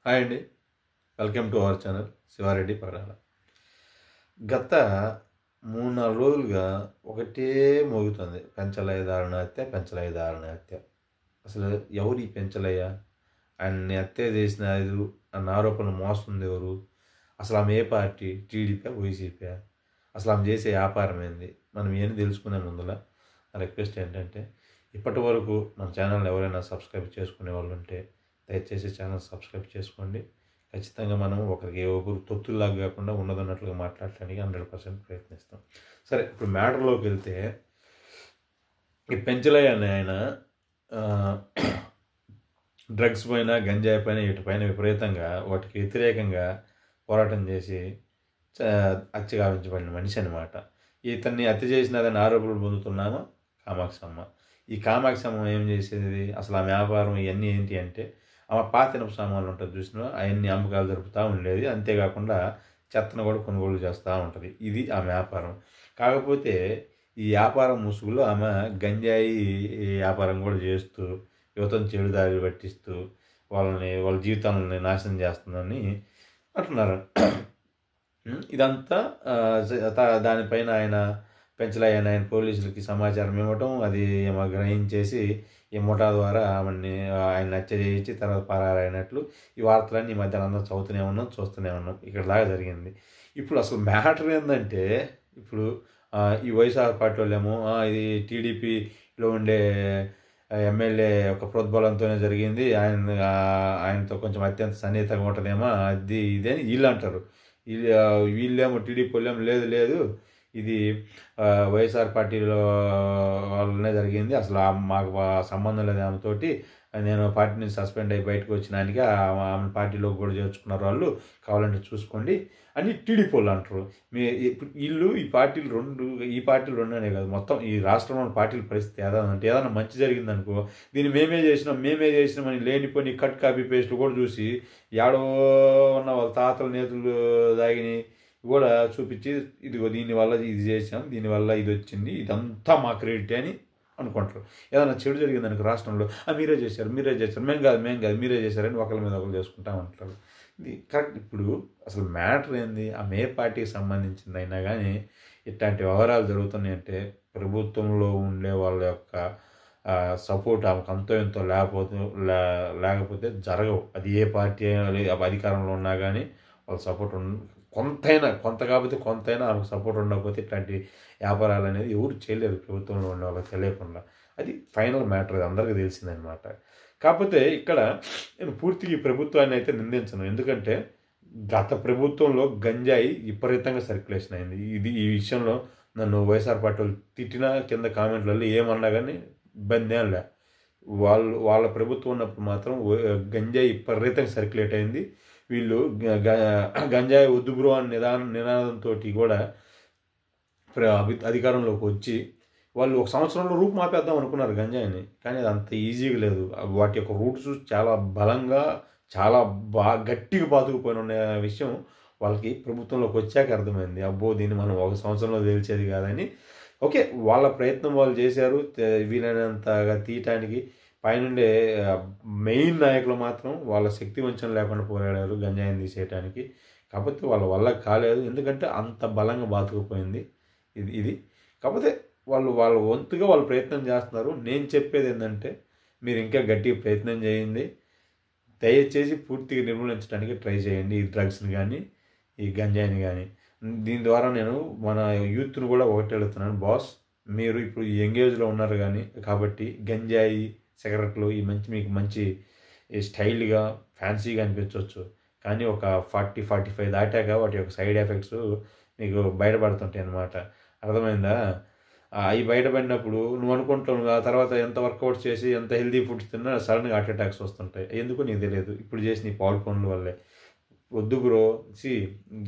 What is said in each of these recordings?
Hi అండి, welcome to our channel Shivareddy Pagadala. గత 3-4 రోజులుగా ఒకటే మోగుతుంది, పెంచలయ్య దారుణ హత్య, పెంచలయ్య దారుణ హత్య. అసలు ఎవరు ఈ పెంచలయ్య? ఆయన్ని హత్య చేసినారు అన్న ఆరోపణలు మోస్తుంది ఎవరు? అసలు ఆమె ఏ పార్టీ? TDP, YCP? అసలు ఆమె చేసే వ్యాపారం ఏంది? మనం ఏం తెలుసుకునే ముందుల రిక్వెస్ట్ ఏంటంటే, ఇప్పటి వరకు మన ఛానల్ ఎవరైనా సబ్స్క్రైబ్ చేసుకునే వాళ్ళు ఉంటే దయచేసి ఛానల్ సబ్స్క్రైబ్ చేసుకోండి. ఖచ్చితంగా మనం ఒకరు తొత్తుల్లాగా కాకుండా ఉన్నదన్నట్లుగా మాట్లాడటానికి 100% ప్రయత్నిస్తాం. సరే, ఇప్పుడు మ్యాటర్లోకి వెళ్తే, ఈ పెంచలయ్య అనే ఆయన డ్రగ్స్ పైన, గంజాయి పైన, వీటిపైన విపరీతంగా వాటికి వ్యతిరేకంగా పోరాటం చేసి హత్య గావించబడిన మనిషి అనమాట. ఇతన్ని హత్య చేసినదని ఆరోపణలు పొందుతున్నామా కామాక్షమ్మ. ఈ కామాక్షమ్మ ఏం చేసేది? అసలు ఆ వ్యాపారం ఇవన్నీ ఏంటి అంటే, ఆమె పాత ఇనుప సామాన్లు ఉంటుంది చూసినా, అవన్నీ అమ్మకాలు జరుపుతూ ఉండేది. అంతేకాకుండా చెత్తను కూడా కొనుగోలు చేస్తూ ఉంటుంది. ఇది ఆ వ్యాపారం. కాకపోతే ఈ వ్యాపారం ముసుగులో ఆమె గంజాయి వ్యాపారం కూడా చేస్తూ యువతను చెడుదారి పట్టిస్తూ వాళ్ళ జీవితాలని నాశనం చేస్తుందని అంటున్నారు. ఇదంతా దానిపైన పెంచలయ్య ఆయన పోలీసులకి సమాచారం ఇవ్వటం, అది ఏమో గ్రహించేసి ఈ ముఠా ద్వారా ఆయన హత్య చేయించి తర్వాత పరారైనట్లు ఈ వార్తలన్నీ ఈ మధ్యన అందరూ చదువుతూనే ఉన్నాం, చూస్తూనే ఉన్నాం. ఇక్కడ దాకా జరిగింది. ఇప్పుడు అసలు మ్యాటర్ ఏంటంటే, ఇప్పుడు ఈ వైఎస్ఆర్ పార్టీ వాళ్ళేమో ఇది టీడీపీలో ఉండే ఎమ్మెల్యే ఒక ప్రోద్బలంతోనే జరిగింది, ఆయనతో కొంచెం అత్యంత సన్నిహితంగా ఉంటుందేమో అది ఇదే అని వీళ్ళు అంటారు. వీళ్ళేమో టీడీపీ వాళ్ళేమో లేదు ఇది వైఎస్ఆర్ పార్టీలో వాళ్ళనే జరిగింది, అసలు మాకు సంబంధం లేదు ఆమెతోటి, నేను పార్టీ నుంచి సస్పెండ్ అయ్యి బయటకు వచ్చినానికి ఆమె పార్టీలోకి కూడా చేర్చుకున్నారు, వాళ్ళు కావాలంటే చూసుకోండి అని టీడీపీ వాళ్ళు అంటారు. వీళ్ళు ఈ పార్టీలు రెండు అనే కాదు, మొత్తం ఈ రాష్ట్రంలోని పార్టీల పరిస్థితి ఏదైనా మంచి జరిగిందనుకో, దీన్ని మేమే చేసినామని లేనిపోయి కట్ కాపీ పేస్ట్లు కూడా చూసి ఏడో ఉన్న వాళ్ళ తాతల నేతలు దాగిని కూడా చూపించి, ఇదిగో దీనివల్ల ఇది చేసాం, దీనివల్ల ఇది వచ్చింది, ఇదంతా మా క్రెడిట్ అని అనుకుంటారు. ఏదైనా చెడు జరిగిందనుకో రాష్ట్రంలో, మీరే చేశారు, మేము కాదు మీరే చేశారని ఒకరి మీద ఒకరు చేసుకుంటామంటారు. ఇది కరెక్ట్. ఇప్పుడు అసలు మ్యాటర్ ఏంది? ఆమె ఏ పార్టీకి సంబంధించింది అయినా కానీ ఇట్లాంటి వ్యవహారాలు జరుగుతున్నాయంటే ప్రభుత్వంలో ఉండే వాళ్ళ యొక్క సపోర్ట్ ఆమెకు అంతో ఎంతో లేకపోతే జరగవు. అది ఏ పార్టీ అధికారంలో ఉన్నా కానీ వాళ్ళ సపోర్ట్ కొంత కాకపోతే కొంతైనా ఆమెకు సపోర్ట్ ఉండకపోతే ఇట్లాంటి వ్యాపారాలు అనేది ఎవరు చేయలేరు ప్రభుత్వంలో ఉండే వాళ్ళకి తెలియకుండా. అది ఫైనల్ మ్యాటర్, అది అందరికీ తెలిసిందనమాట. కాకపోతే ఇక్కడ నేను పూర్తిగా ఈ ప్రభుత్వాన్ని అయితే నిందించను. ఎందుకంటే గత ప్రభుత్వంలో గంజాయి విపరీతంగా సర్క్యులేషన్ అయింది. ఈ విషయంలో నన్ను వైఎస్ఆర్ పార్టీ వాళ్ళు తిట్టినా కింద కామెంట్లలో ఏమన్నా కానీ ఇబ్బంది ఏం లే. వాళ్ళ ప్రభుత్వం ఉన్నప్పుడు మాత్రం గంజాయి విపరీతంగా సర్క్యులేట్ అయింది. వీళ్ళు గంజాయి వద్దు బ్రో అని నినాదంతో కూడా అధికారంలోకి వచ్చి వాళ్ళు ఒక సంవత్సరంలో రూపుమాపేద్దాం అనుకున్నారు గంజాయిని. కానీ అది అంత ఈజీగా లేదు. వాటి యొక్క రూట్స్ చాలా బలంగా, చాలా గట్టిగా బాతుకుపోయిన ఉన్న విషయం వాళ్ళకి ప్రభుత్వంలోకి వచ్చాక అర్థమైంది. అబ్బో, దీన్ని మనం ఒక సంవత్సరంలో తేల్చేది కాదని. ఓకే, వాళ్ళ ప్రయత్నం వాళ్ళు చేశారు, వీలైనంతగా తీయటానికి. పైనుండే మెయిన్ నాయకులు మాత్రం వాళ్ళ శక్తి వంచన లేకుండా పోరాడారు గంజాయిని తీసేయటానికి. కాకపోతే వాళ్ళ వల్ల కాలేదు, ఎందుకంటే అంత బలంగా బాతుకుపోయింది ఇది. కాకపోతే వాళ్ళ వంతుగా వాళ్ళు ప్రయత్నం చేస్తున్నారు. నేను చెప్పేది ఏంటంటే, మీరు ఇంకా గట్టిగా ప్రయత్నం చేయండి. దయచేసి పూర్తిగా నిర్మూలించడానికి ట్రై చేయండి ఈ డ్రగ్స్ని కానీ, ఈ గంజాయిని కానీ. దీని ద్వారా నేను మన యూత్ను కూడా ఒకటి అడుగుతున్నాను, బాస్, మీరు ఇప్పుడు ఈ ఎంగేజ్లో ఉన్నారు కానీ కాబట్టి గంజాయి, సిగరెట్లు మీకు మంచి స్టైల్గా, ఫ్యాన్సీగా అనిపించవచ్చు. కానీ ఒక 40-45 దాటాక వాటి యొక్క సైడ్ ఎఫెక్ట్స్ మీకు బయటపడుతుంటాయి అన్నమాట. అర్థమైందా? అవి బయటపడినప్పుడు నువ్వు అనుకుంటావు, ఆ తర్వాత ఎంత వర్కౌట్ చేసి ఎంత హెల్దీ ఫుడ్స్ తిన్నా సడన్గా హార్ట్ అటాక్స్ వస్తుంటాయి. ఎందుకు నీకు తెలియదు. ఇప్పుడు చేసి నీ పాలు పనుల వల్లే. వద్దు బ్రో.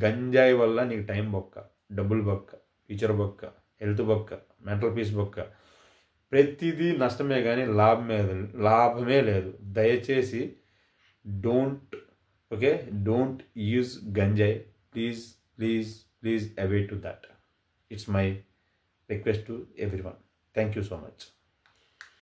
గంజాయి వల్ల నీకు టైం బొక్క, డబ్బులు బొక్క, ఫ్యూచర్ బొక్క, హెల్త్ బొక్క, మెంటల్ పీస్ బొక్క, ప్రతిదీ నష్టమే కానీ లాభమే లేదు. దయచేసి డోంట్ యూజ్ గంజాయి. Please away to that. It's my request to everyone. Thank you so much.